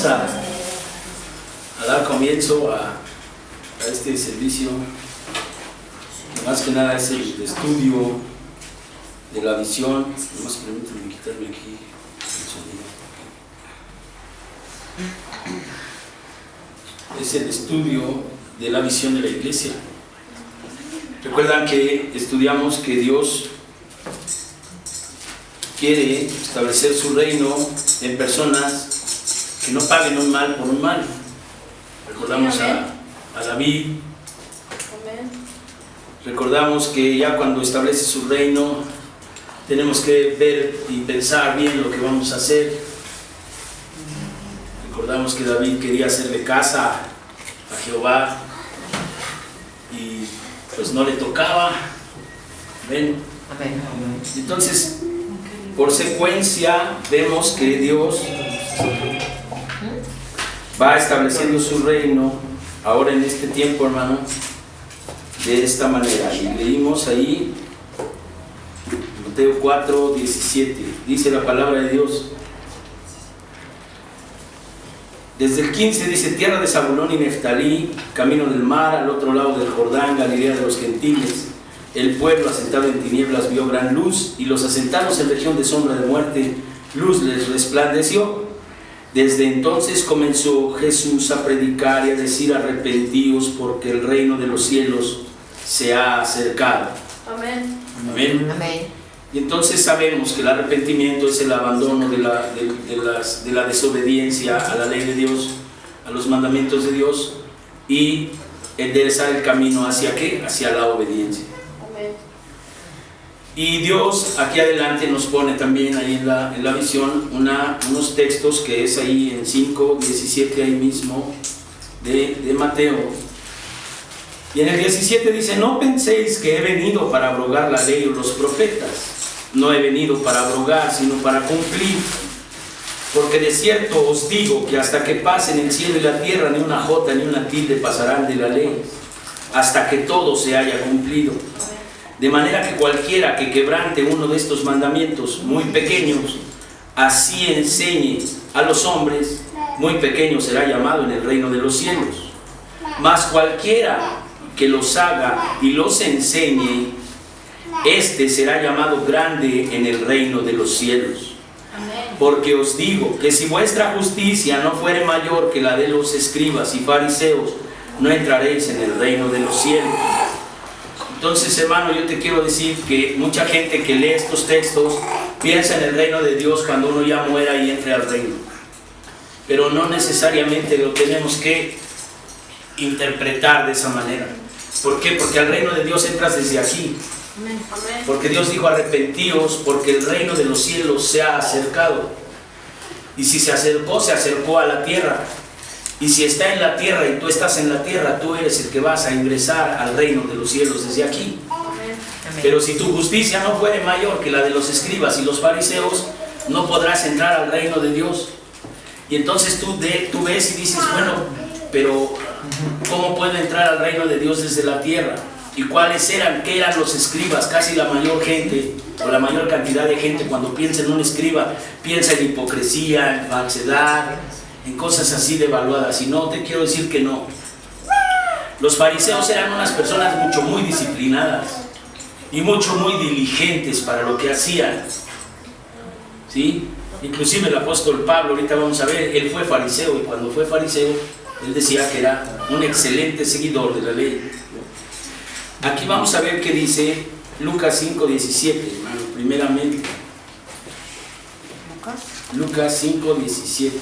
vamos a dar comienzo a este servicio. Más que nada es el estudio de la visión. Nomás permítanme quitarme aquí el sonido. Es el estudio de la visión de la iglesia. Recuerdan que estudiamos que Dios quiere establecer su reino en personas que no paguen un mal por un mal. Recordamos a David. Recordamos que ya cuando establece su reino tenemos que ver y pensar bien lo que vamos a hacer. Recordamos que David quería hacerle casa a Jehová y pues no le tocaba. ¿Ven? Entonces, por secuencia vemos que Dios va estableciendo su reino ahora en este tiempo, hermano, de esta manera. Y leímos ahí Mateo 4, 17. Dice la palabra de Dios. Desde el 15 dice: tierra de Zabulón y Neftalí, camino del mar, al otro lado del Jordán, Galilea de los gentiles. El pueblo asentado en tinieblas vio gran luz, y los asentados en región de sombra de muerte, luz les resplandeció. Desde entonces comenzó Jesús a predicar y a decir: arrepentíos, porque el reino de los cielos se ha acercado. Amén. Amén. Amén. Y entonces sabemos que el arrepentimiento es el abandono de la desobediencia a la ley de Dios, a los mandamientos de Dios, y enderezar el camino hacia ¿qué? Hacia la obediencia. Amén. Y Dios aquí adelante nos pone también ahí en la visión unos textos que es ahí en 5, 17 ahí mismo de Mateo. Y en el 17 dice: no penséis que he venido para abrogar la ley o los profetas. No he venido para abrogar, sino para cumplir. Porque de cierto os digo que hasta que pasen el cielo y la tierra, ni una jota ni una tilde pasarán de la ley, hasta que todo se haya cumplido. De manera que cualquiera que quebrante uno de estos mandamientos muy pequeños, así enseñe a los hombres, muy pequeño será llamado en el reino de los cielos. Mas cualquiera que los haga y los enseñe, este será llamado grande en el reino de los cielos. Porque os digo que si vuestra justicia no fuere mayor que la de los escribas y fariseos, no entraréis en el reino de los cielos. Entonces, hermano, yo te quiero decir que mucha gente que lee estos textos piensa en el reino de Dios cuando uno ya muera y entre al reino. Pero no necesariamente lo tenemos que interpretar de esa manera. ¿Por qué? Porque al reino de Dios entras desde aquí. Porque Dios dijo: arrepentíos, porque el reino de los cielos se ha acercado. Y si se acercó a la tierra. Y si está en la tierra y tú estás en la tierra, tú eres el que vas a ingresar al reino de los cielos desde aquí. Pero si tu justicia no fuere mayor que la de los escribas y los fariseos, no podrás entrar al reino de Dios. Y entonces tú ves y dices: bueno, pero ¿cómo puedo entrar al reino de Dios desde la tierra? ¿Y qué eran los escribas? Casi la mayor gente, o la mayor cantidad de gente, cuando piensa en un escriba, piensa en hipocresía, en falsedad, en cosas así devaluadas. Y no, te quiero decir que no. Los fariseos eran unas personas muy disciplinadas y muy diligentes para lo que hacían, ¿sí? Inclusive el apóstol Pablo, ahorita vamos a ver, él fue fariseo, y cuando fue fariseo, él decía que era un excelente seguidor de la ley. Aquí vamos a ver qué dice Lucas 5, 17, hermano, primeramente. Lucas 5, 17.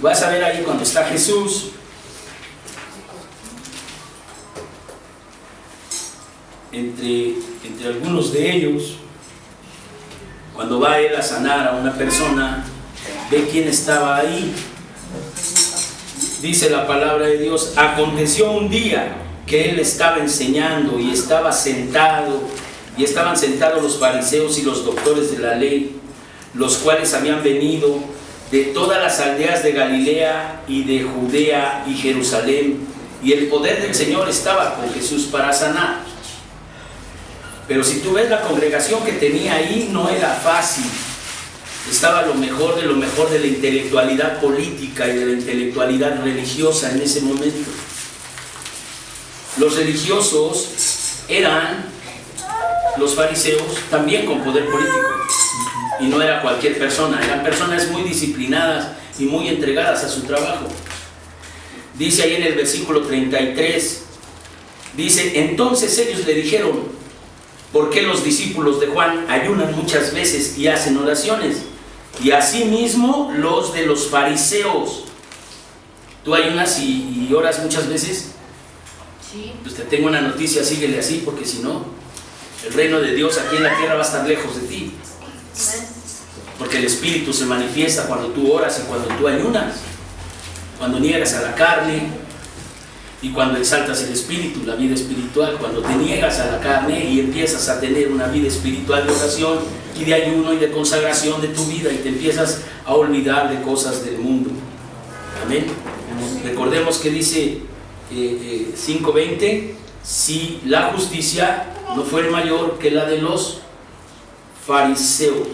Vas a ver ahí cuando está Jesús. Entre algunos de ellos, cuando va él a sanar a una persona, ve quién estaba ahí. Dice la palabra de Dios: aconteció un día que él estaba enseñando y estaban sentados los fariseos y los doctores de la ley, los cuales habían venido de todas las aldeas de Galilea y de Judea y Jerusalén, y el poder del Señor estaba con Jesús para sanar. Pero si tú ves la congregación que tenía ahí, no era fácil. estaba lo mejor de la intelectualidad política y de la intelectualidad religiosa en ese momento. Los religiosos eran los fariseos también con poder político, y no era cualquier persona, eran personas muy disciplinadas y muy entregadas a su trabajo. Dice ahí en el versículo 33, dice: entonces ellos le dijeron: ¿por qué los discípulos de Juan ayunan muchas veces y hacen oraciones? Y asimismo los de los fariseos. ¿Tú ayunas y oras muchas veces? Sí. Pues te tengo una noticia, síguele así, porque si no, el reino de Dios aquí en la tierra va a estar lejos de ti. Porque el Espíritu se manifiesta cuando tú oras y cuando tú ayunas, cuando niegas a la carne y cuando exaltas el Espíritu, la vida espiritual. Cuando te niegas a la carne y empiezas a tener una vida espiritual de oración y de ayuno y de consagración de tu vida, y te empiezas a olvidar de cosas del mundo. Amén. Recordemos que dice 5:20: si la justicia no fuera mayor que la de los fariseos.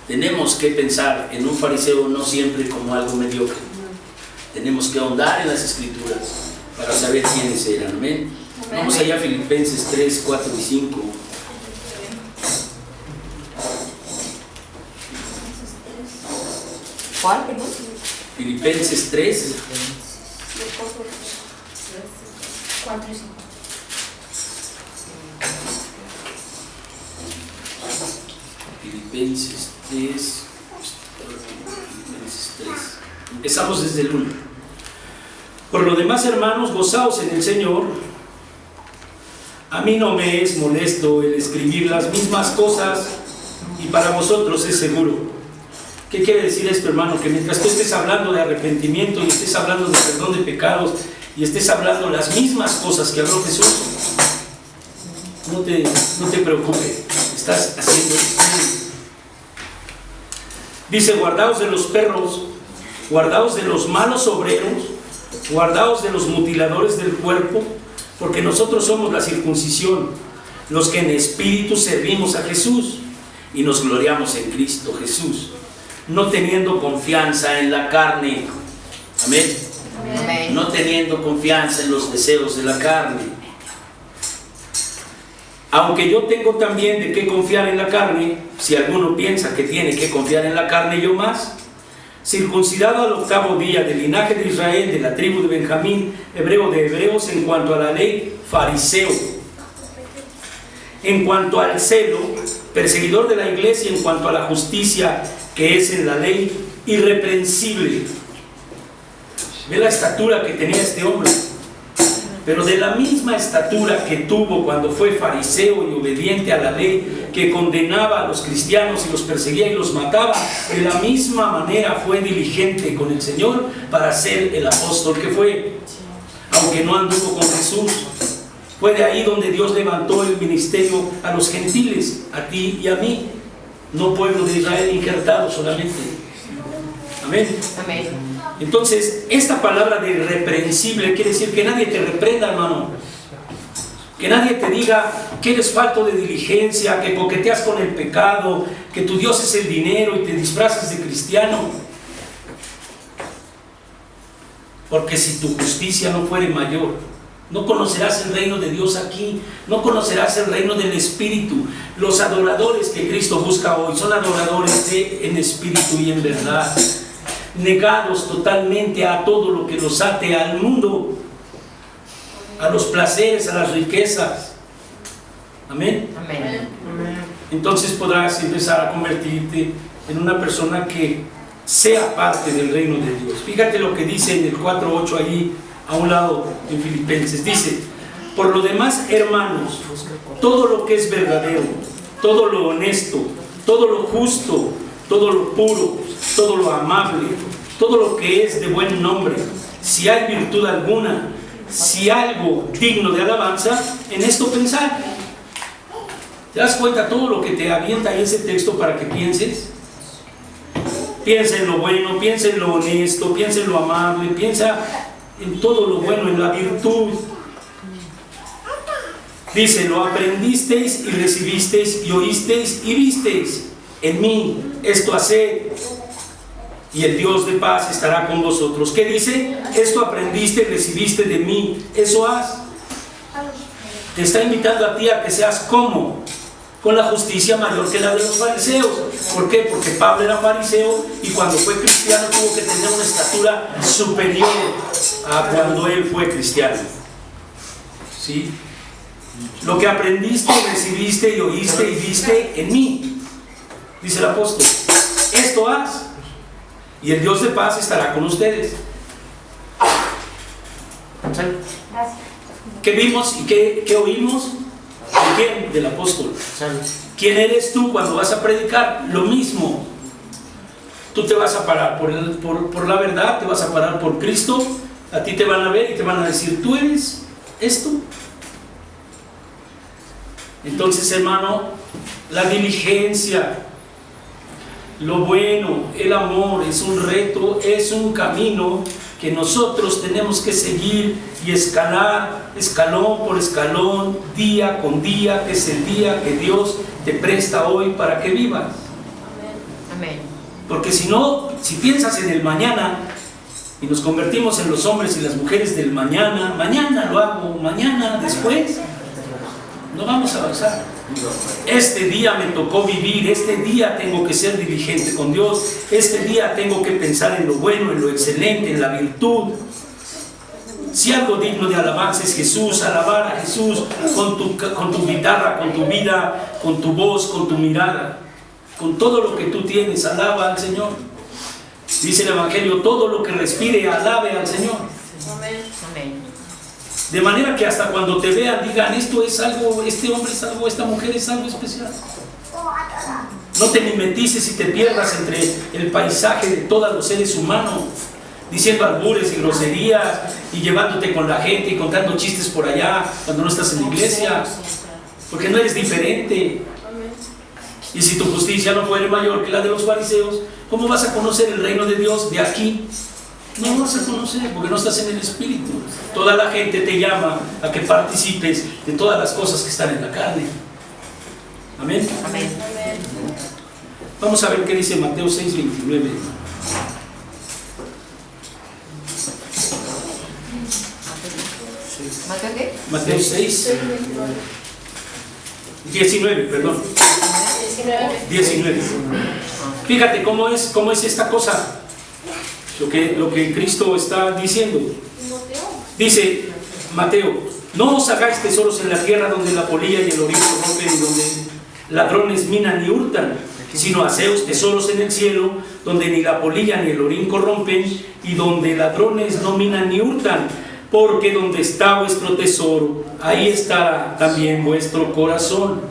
Tenemos que pensar en un fariseo no siempre como algo mediocre. Tenemos que ahondar en las Escrituras para saber quiénes eran. Amén. Vamos allá a Filipenses 3, 4 y 5. ¿Cuál, perdón? Filipenses 3, 4 y 5. Filipenses 3. Empezamos desde el 1. Por lo demás, hermanos, gozaos en el Señor. A mí no me es molesto el escribir las mismas cosas, y para vosotros es seguro. ¿Qué quiere decir esto, hermano? Que mientras tú estés hablando de arrepentimiento y estés hablando de perdón de pecados y estés hablando las mismas cosas que habló Jesús, no te preocupes, estás haciendo bien. Dice: guardaos de los perros, guardaos de los malos obreros, guardaos de los mutiladores del cuerpo, porque nosotros somos la circuncisión, los que en espíritu servimos a Jesús y nos gloriamos en Cristo Jesús, no teniendo confianza en la carne. Amén. Amén. No teniendo confianza en los deseos de la carne. Aunque yo tengo también de qué confiar en la carne, si alguno piensa que tiene que confiar en la carne, yo más. Circuncidado al 8º día, del linaje de Israel, de la tribu de Benjamín, hebreo de hebreos, en cuanto a la ley, fariseo. En cuanto al celo, perseguidor de la iglesia. En cuanto a la justicia que es en la ley, irreprensible. Ve la estatura que tenía este hombre. Pero de la misma estatura que tuvo cuando fue fariseo y obediente a la ley, que condenaba a los cristianos y los perseguía y los mataba, de la misma manera fue diligente con el Señor para ser el apóstol que fue, aunque no anduvo con Jesús. Fue de ahí donde Dios levantó el ministerio a los gentiles, a ti y a mí, no pueblo de Israel injertado solamente. Amén. Amén. Entonces, esta palabra de irreprensible quiere decir que nadie te reprenda, hermano. Que nadie te diga que eres falto de diligencia, que coqueteas con el pecado, que tu Dios es el dinero y te disfrazas de cristiano. Porque si tu justicia no fuere mayor, no conocerás el reino de Dios aquí, no conocerás el reino del Espíritu. Los adoradores que Cristo busca hoy son adoradores en espíritu y en verdad, negados totalmente a todo lo que los ate al mundo, a los placeres, a las riquezas. Amén. Amén. Entonces podrás empezar a convertirte en una persona que sea parte del reino de Dios. Fíjate lo que dice en el 4:8 allí a un lado en Filipenses. Dice: por lo demás, hermanos, todo lo que es verdadero, todo lo honesto, todo lo justo, todo lo puro, todo lo amable, todo lo que es de buen nombre, si hay virtud alguna, si algo digno de alabanza, en esto pensar. ¿Te das cuenta todo lo que te avienta en ese texto para que pienses? Piensa en lo bueno, piensa en lo honesto, piensa en lo amable, piensa en todo lo bueno, en la virtud. Dice: lo aprendisteis y recibisteis y oísteis y visteis. en mí, esto haced, y el Dios de paz estará con vosotros. ¿Qué dice? Esto aprendiste y recibiste de mí, eso haz. Te está invitando a ti a que seas como, con la justicia mayor que la de los fariseos. ¿Por qué? Porque Pablo era fariseo y cuando fue cristiano tuvo que tener una estatura superior a cuando él fue cristiano. ¿Sí? Lo que aprendiste, recibiste y oíste y viste en mí, dice el apóstol, esto haz, y el Dios de paz estará con ustedes. ¿Qué vimos y qué oímos? ¿De quién? Del apóstol. ¿Quién eres tú cuando vas a predicar? Lo mismo. Tú te vas a parar por la verdad, te vas a parar por Cristo. A ti te van a ver y te van a decir, ¿tú eres esto? Entonces, hermano, la diligencia, lo bueno, el amor es un reto, es un camino que nosotros tenemos que seguir y escalar escalón por escalón, día con día, que es el día que Dios te presta hoy para que vivas. Amén. Porque si no, si piensas en el mañana y nos convertimos en los hombres y las mujeres del mañana, mañana lo hago, mañana, después, no vamos a avanzar. Este día me tocó vivir, este día tengo que ser diligente con Dios, este día tengo que pensar en lo bueno, en lo excelente, en la virtud. Si algo digno de alabanza es Jesús, alabar a Jesús con tu guitarra, con tu vida, con tu voz, con tu mirada, con todo lo que tú tienes, alaba al Señor. Dice el Evangelio, todo lo que respire, alabe al Señor. Amén. De manera que hasta cuando te vean digan, esto es algo, este hombre es algo, esta mujer es algo especial. No te mimetices y te pierdas entre el paisaje de todos los seres humanos, diciendo albures y groserías y llevándote con la gente y contando chistes por allá cuando no estás en la iglesia, porque no eres diferente. Y si tu justicia no fuere mayor que la de los fariseos, ¿cómo vas a conocer el reino de Dios de aquí? No lo vas a conocer porque no estás en el Espíritu. Toda la gente te llama a que participes de todas las cosas que están en la carne. Amén. Amén. Vamos a ver qué dice Mateo 6:29. ¿Mateo qué? Mateo 6, 19, perdón. 19. Fíjate cómo es esta cosa. Lo que Cristo está diciendo. Dice Mateo, no os hagáis tesoros en la tierra donde la polilla y el orín corrompen y donde ladrones minan y hurtan, sino haceos tesoros en el cielo donde ni la polilla ni el orín corrompen y donde ladrones no minan ni hurtan, porque donde está vuestro tesoro, ahí estará también vuestro corazón.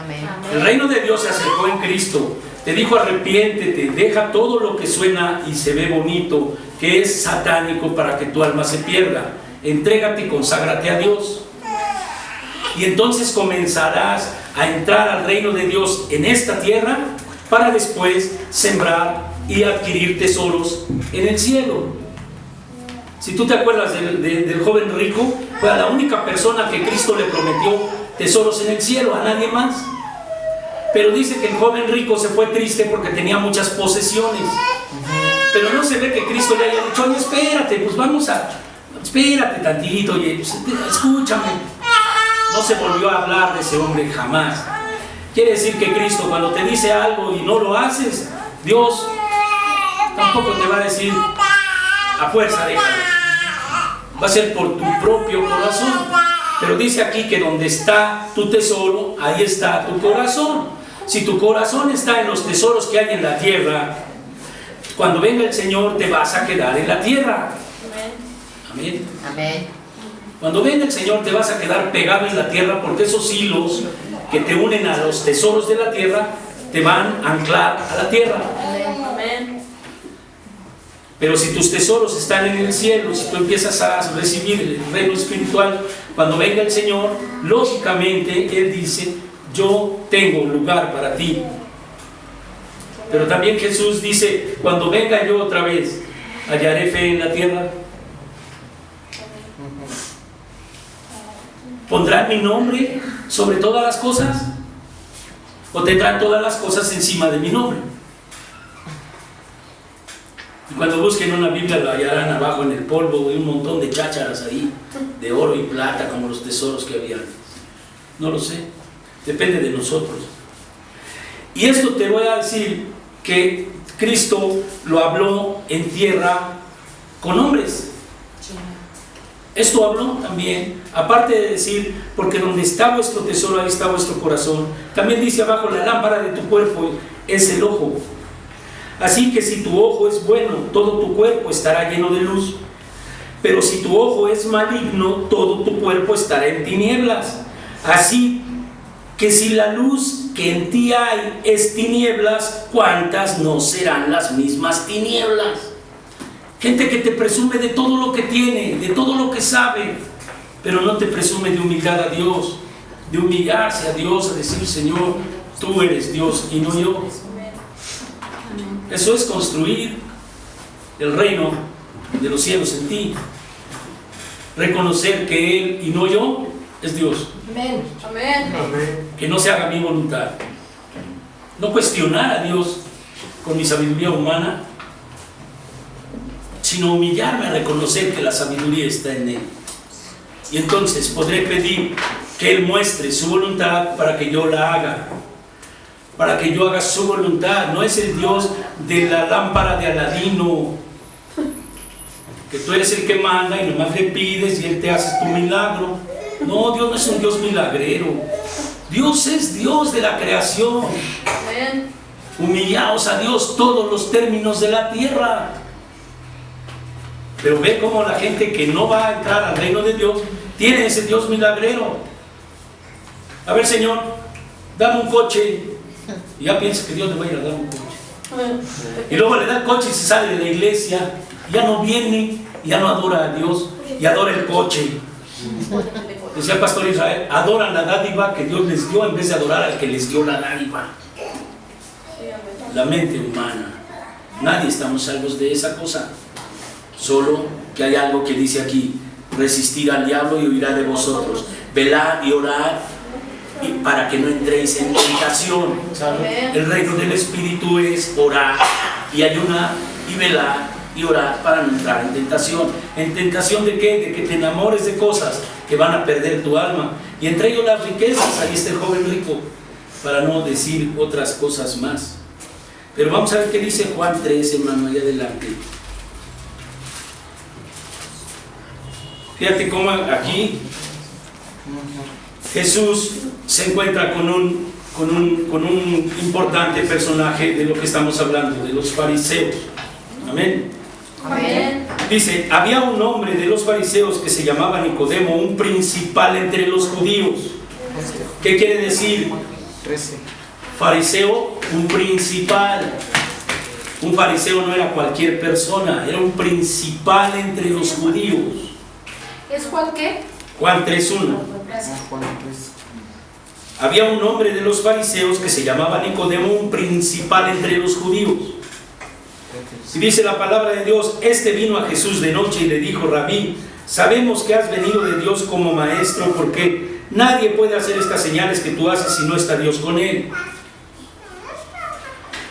Amén. El reino de Dios se acercó en Cristo. Te dijo, arrepiéntete, deja todo lo que suena y se ve bonito, que es satánico, para que tu alma se pierda. Entrégate y conságrate a Dios. Y entonces comenzarás a entrar al reino de Dios en esta tierra, para después sembrar y adquirir tesoros en el cielo. Si tú te acuerdas del joven rico, fue a la única persona que Cristo le prometió tesoros en el cielo, a nadie más. Pero dice que el joven rico se fue triste porque tenía muchas posesiones. Pero no se ve que Cristo le haya dicho, oye, espérate, pues espérate tantito, oye, pues, escúchame. No se volvió a hablar de ese hombre jamás. Quiere decir que Cristo, cuando te dice algo y no lo haces, Dios tampoco te va a decir a fuerza, déjalo. Va a ser por tu propio corazón. Pero dice aquí que donde está tu tesoro, ahí está tu corazón. Si tu corazón está en los tesoros que hay en la tierra, cuando venga el Señor te vas a quedar en la tierra. Amén. Amén. Cuando venga el Señor te vas a quedar pegado en la tierra, porque esos hilos que te unen a los tesoros de la tierra te van a anclar a la tierra. Amén. Pero si tus tesoros están en el cielo, si tú empiezas a recibir el reino espiritual, cuando venga el Señor, lógicamente Él dice, yo tengo un lugar para ti. Pero también Jesús dice, cuando venga yo otra vez, hallaré fe en la tierra. ¿Pondrán mi nombre sobre todas las cosas? o tendrán todas las cosas encima de mi nombre. Y cuando busquen una Biblia la hallarán abajo en el polvo y un montón de chácharas ahí, de oro y plata, como los tesoros que había. No lo sé, depende de nosotros. Y esto te voy a decir que Cristo lo habló en tierra con hombres. Esto habló también, aparte de decir, porque donde está vuestro tesoro, ahí está vuestro corazón. También dice abajo, la lámpara de tu cuerpo es el ojo. Así que si tu ojo es bueno, todo tu cuerpo estará lleno de luz. Pero si tu ojo es maligno, todo tu cuerpo estará en tinieblas. Así que si la luz que en ti hay es tinieblas, ¿cuántas no serán las mismas tinieblas? Gente que te presume de todo lo que tiene, de todo lo que sabe, pero no te presume de humildad a Dios, de humillarse a Dios, a decir, Señor, tú eres Dios y no yo. Eso es construir el reino de los cielos en ti. Reconocer que Él y no yo es Dios. Amén. Amén. Que no se haga mi voluntad. No cuestionar a Dios con mi sabiduría humana, sino humillarme a reconocer que la sabiduría está en Él. Y entonces podré pedir que Él muestre su voluntad para que yo la haga, para que yo haga su voluntad. No es el Dios de la lámpara de Aladino, que tú eres el que manda y nomás le pides y Él te hace tu milagro. No, Dios no es un Dios milagrero. Dios es Dios de la creación. Amén. Humillaos a Dios todos los términos de la tierra. Pero ve cómo la gente que no va a entrar al reino de Dios tiene ese Dios milagrero. A ver, Señor, dame un coche. Y ya piensa que Dios le va a ir a dar un coche. Y luego le da el coche y se sale de la iglesia. Ya no viene, ya no adora a Dios y adora el coche. Decía el pastor Israel, adoran la dádiva que Dios les dio en vez de adorar al que les dio la dádiva. La mente humana. Nadie estamos salvos de esa cosa. Solo que hay algo que dice aquí: resistir al diablo y huirá de vosotros. Velad y orad y para que no entréis en tentación. El reino del Espíritu es orar y ayunar y velar y orar para no entrar en tentación. ¿En tentación de qué? De que te enamores de cosas que van a perder tu alma. Y entre ellos las riquezas. Ahí está el joven rico, para no decir otras cosas más. Pero vamos a ver qué dice Juan 3, hermano, ahí adelante. Fíjate cómo aquí Jesús se encuentra con un importante personaje de lo que estamos hablando, de los fariseos. Amén. Amén. Dice, había un hombre de los fariseos que se llamaba Nicodemo, un principal entre los judíos. ¿Qué quiere decir? 13. Fariseo, un principal. Un fariseo no era cualquier persona, era un principal entre los judíos. ¿Es Juan qué? Juan 3:1. Juan 3. Había un hombre de los fariseos que se llamaba Nicodemo, un principal entre los judíos. Y dice la palabra de Dios, este vino a Jesús de noche y le dijo, Rabí, sabemos que has venido de Dios como maestro, porque nadie puede hacer estas señales que tú haces si no está Dios con él.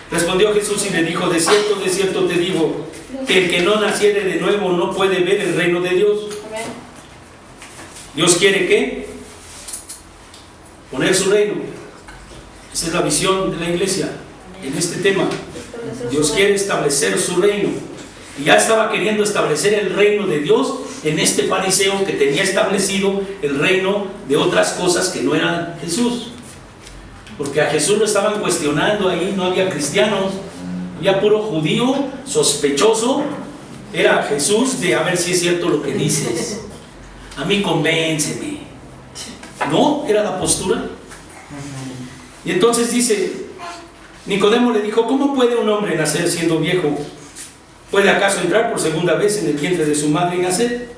Respondió Jesús y le dijo, de cierto te digo, que el que no naciere de nuevo no puede ver el reino de Dios. ¿Dios quiere qué? Poner su reino. Esa es la visión de la iglesia en este tema. Dios quiere establecer su reino. Y ya estaba queriendo establecer el reino de Dios en este fariseo que tenía establecido el reino de otras cosas que no eran Jesús. Porque a Jesús lo estaban cuestionando ahí, no había cristianos, había puro judío sospechoso. Era Jesús de a ver si es cierto lo que dices. A mí convénceme. No, era la postura. Y entonces dice, Nicodemo le dijo, ¿cómo puede un hombre nacer siendo viejo? ¿Puede acaso entrar por segunda vez en el vientre de su madre y nacer?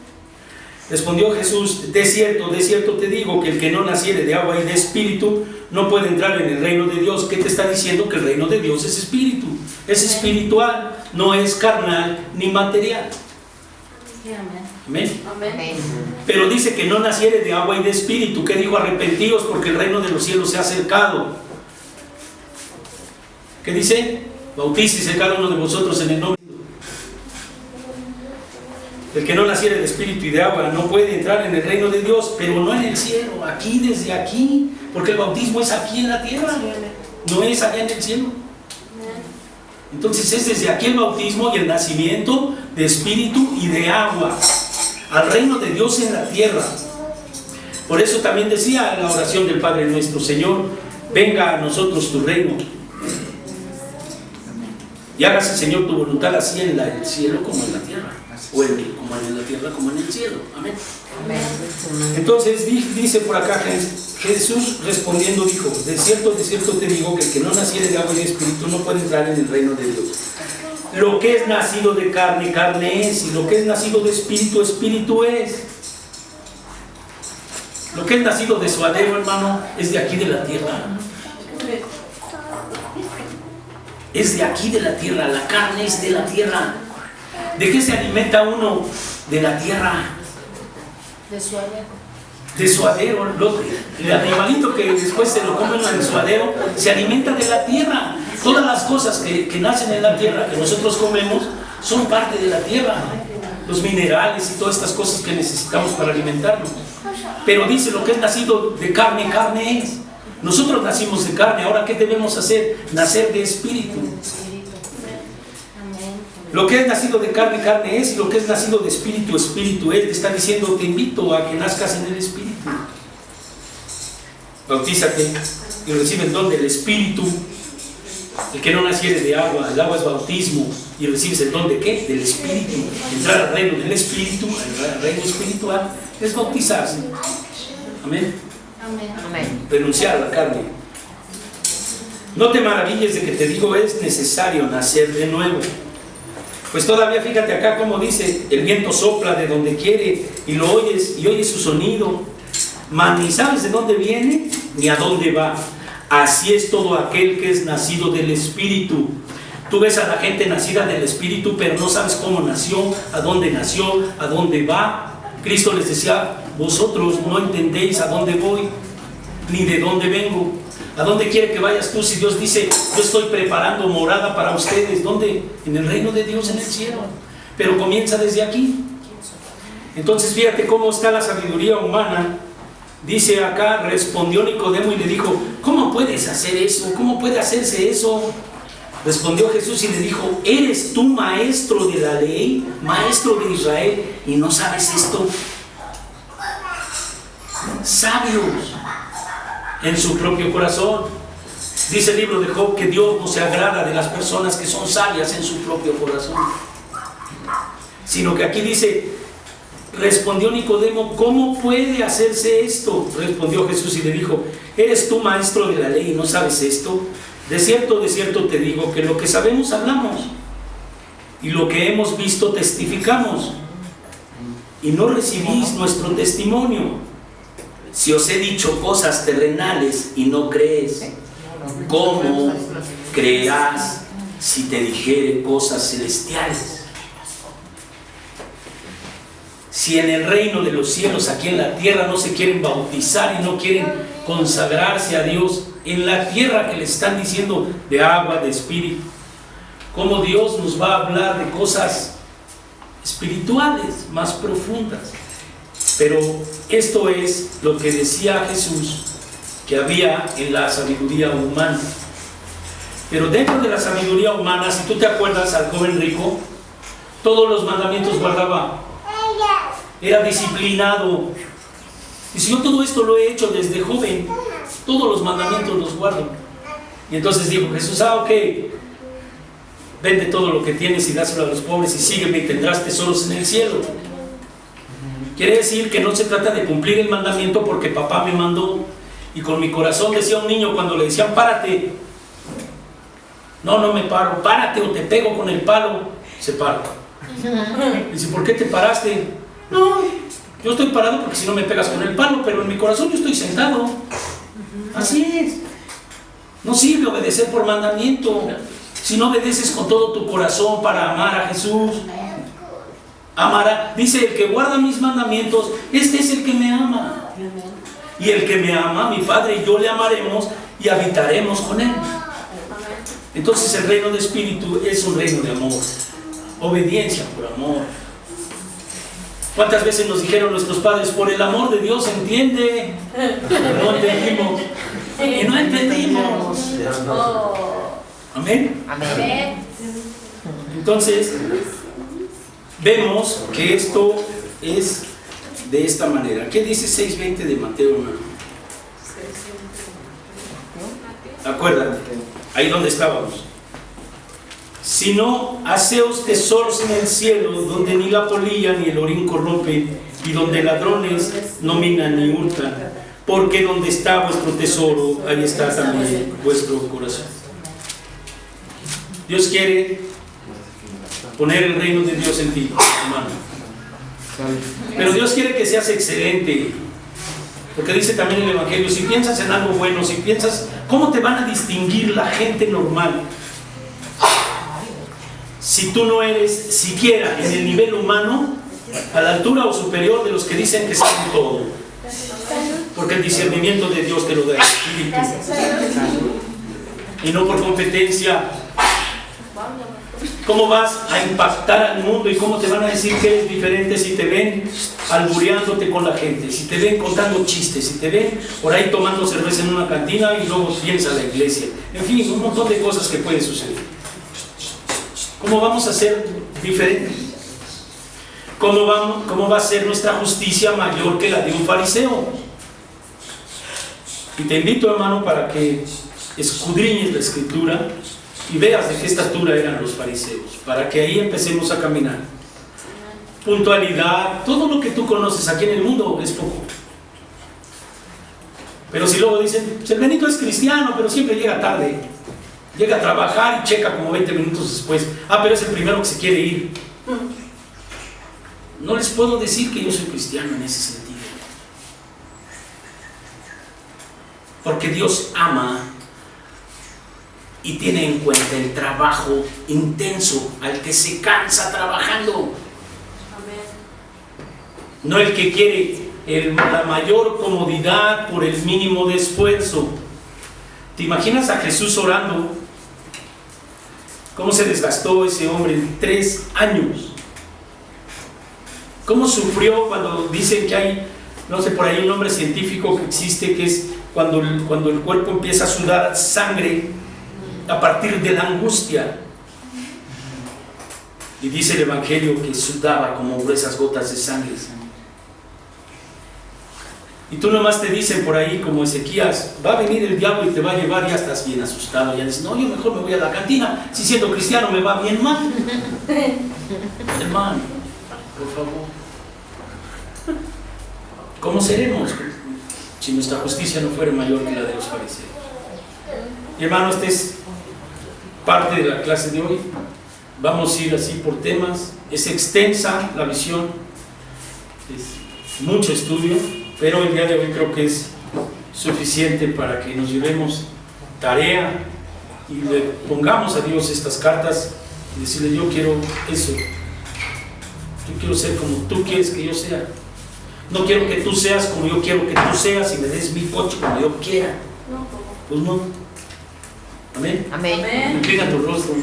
Respondió Jesús, de cierto te digo, que el que no naciere de agua y de espíritu no puede entrar en el reino de Dios. ¿Qué te está diciendo? Que el reino de Dios es espíritu, es espiritual, no es carnal ni material. Amén. Amén. Pero dice que no naciere de agua y de espíritu. ¿Qué dijo? Arrepentíos porque el reino de los cielos se ha acercado. ¿Qué dice? Bautícese cada uno de vosotros en el nombre. El que no naciere de espíritu y de agua no puede entrar en el reino de Dios, pero no en el cielo, aquí, desde aquí, porque el bautismo es aquí en la tierra, no es allá en el cielo. Entonces es desde aquí el bautismo y el nacimiento de espíritu y de agua al reino de Dios en la tierra. Por eso también decía la oración del Padre nuestro: Señor, venga a nosotros tu reino y hágase, Señor, tu voluntad, así en el cielo como en la tierra, o como en la tierra como en el cielo. Amén. Entonces dice por acá, Jesús respondiendo dijo: de cierto te digo que el que no naciere de agua y de espíritu no puede entrar en el reino de Dios. Lo que es nacido de carne, carne es, y lo que es nacido de espíritu, espíritu es. Lo que es nacido de suadero, hermano, es de aquí de la tierra. Es de aquí de la tierra, la carne es de la tierra. ¿De qué se alimenta uno? De la tierra. De suadero. De suadero. El animalito que después se lo comen en el suadero se alimenta de la tierra. Todas las cosas que nacen en la tierra, que nosotros comemos, son parte de la tierra. Los minerales y todas estas cosas que necesitamos para alimentarnos. Pero dice: lo que es nacido de carne, carne es. Nosotros nacimos de carne, ahora ¿qué debemos hacer? Nacer de espíritu. Lo que es nacido de carne, carne es, y lo que es nacido de espíritu, espíritu es. Te está diciendo: te invito a que nazcas en el espíritu. Bautízate y recibe el don del espíritu. El que no naciere de agua, el agua es bautismo, y recibes el don de ¿qué? Del espíritu. Entrar al reino del espíritu, al reino espiritual, es bautizarse. Amén. Amén. Renunciar a la carne. No te maravilles de que te digo: es necesario nacer de nuevo. Pues todavía fíjate acá como dice: el viento sopla de donde quiere y lo oyes, y oyes su sonido, mas ni sabes de dónde viene ni a dónde va. Así es todo aquel que es nacido del Espíritu. Tú ves a la gente nacida del Espíritu, pero no sabes cómo nació, a dónde va. Cristo les decía: vosotros no entendéis a dónde voy, ni de dónde vengo. ¿A dónde quiere que vayas tú si Dios dice: yo estoy preparando morada para ustedes? ¿Dónde? En el reino de Dios, en el cielo. Pero comienza desde aquí. Entonces fíjate cómo está la sabiduría humana. Dice acá: respondió Nicodemo y le dijo: ¿cómo puedes hacer eso? ¿Cómo puede hacerse eso? Respondió Jesús y le dijo: ¿eres tú maestro de la ley, maestro de Israel, y no sabes esto? Sabios en su propio corazón. Dice el libro de Job que Dios no se agrada de las personas que son sabias en su propio corazón, sino que aquí dice: respondió Nicodemo: ¿cómo puede hacerse esto? Respondió Jesús y le dijo: ¿eres tú maestro de la ley y no sabes esto? De cierto te digo que lo que sabemos hablamos, y lo que hemos visto testificamos, y no recibís nuestro testimonio. Si os he dicho cosas terrenales y no crees, ¿cómo creerás si te dijere cosas celestiales? Si en el reino de los cielos, aquí en la tierra, no se quieren bautizar y no quieren consagrarse a Dios, en la tierra que les están diciendo de agua, de espíritu, ¿cómo Dios nos va a hablar de cosas espirituales más profundas? Pero esto es lo que decía Jesús que había en la sabiduría humana. Pero dentro de la sabiduría humana, si tú te acuerdas al joven rico, todos los mandamientos guardaba. Era disciplinado. Y si yo todo esto lo he hecho desde joven, todos los mandamientos los guardo. Y entonces dijo Jesús: ok, vende todo lo que tienes y dáselo a los pobres y sígueme y tendrás tesoros en el cielo. Quiere decir que no se trata de cumplir el mandamiento porque papá me mandó. Y con mi corazón decía un niño cuando le decían: párate. No me paro. Párate o te pego con el palo. Se para. Dice: ¿por qué te paraste? No, yo estoy parado porque si no me pegas con el palo, pero en mi corazón yo estoy sentado. Así es. No sirve obedecer por mandamiento. Si no obedeces con todo tu corazón para amar a Jesús, amará. Dice: el que guarda mis mandamientos, este es el que me ama. Y el que me ama, mi Padre y yo le amaremos y habitaremos con él. Entonces el reino de espíritu es un reino de amor, obediencia por amor. ¿Cuántas veces nos dijeron nuestros padres, por el amor de Dios entiende? No entendimos. Y no entendimos. Amén. Amén. Entonces, vemos que esto es de esta manera. ¿Qué dice 6:20 de Mateo, hermano? Acuérdate, ahí donde estábamos. Sino, haceos tesoros en el cielo, donde ni la polilla ni el orín corrompe, y donde ladrones no minan ni hurtan, porque donde está vuestro tesoro, ahí está también vuestro corazón. Dios quiere poner el reino de Dios en ti, hermano. Pero Dios quiere que seas excelente, porque dice también el Evangelio, si piensas en algo bueno, si piensas, ¿cómo te van a distinguir la gente normal? Si tú no eres siquiera en el nivel humano, a la altura o superior de los que dicen que saben todo. Porque el discernimiento de Dios te lo da el Espíritu. Y no por competencia. ¿Cómo vas a impactar al mundo y cómo te van a decir que eres diferente si te ven albureándote con la gente, si te ven contando chistes, si te ven por ahí tomando cerveza en una cantina y luego vienes a la iglesia? En fin, un montón de cosas que pueden suceder. ¿Cómo vamos a ser diferentes? ¿Cómo va a ser nuestra justicia mayor que la de un fariseo? Y te invito, hermano, para que escudriñes la Escritura y veas de qué estatura eran los fariseos, para que ahí empecemos a caminar. Puntualidad, todo lo que tú conoces aquí en el mundo es poco. Pero si luego dicen, el Benito es cristiano, pero siempre llega tarde, llega a trabajar y checa como 20 minutos después, pero es el primero que se quiere ir. No les puedo decir que yo soy cristiano en ese sentido, porque Dios ama y tiene en cuenta el trabajo intenso al que se cansa trabajando. No el que quiere la mayor comodidad por el mínimo de esfuerzo. ¿Te imaginas a Jesús orando? ¿Cómo se desgastó ese hombre en 3 años? ¿Cómo sufrió cuando dicen que hay, no sé, por ahí un nombre científico que existe, que es cuando el cuerpo empieza a sudar sangre a partir de la angustia? Y dice el Evangelio que sudaba como gruesas gotas de sangre. Y tú nomás te dicen por ahí, como Ezequías, va a venir el diablo y te va a llevar, ya estás bien asustado, ya dices, no, yo mejor me voy a la cantina, si siendo cristiano me va bien mal. Hermano, por favor, ¿cómo seremos si nuestra justicia no fuera mayor que la de los fariseos? Y hermano, esta es parte de la clase de hoy. Vamos a ir así por temas. Es extensa la visión, es mucho estudio, pero el día de hoy creo que es suficiente para que nos llevemos tarea y le pongamos a Dios estas cartas y decirle, yo quiero eso, yo quiero ser como tú quieres que yo sea, no quiero que tú seas como yo quiero que tú seas y me des mi coche como yo quiera. Pues no. Amén. Amén. Inclina tu rostro.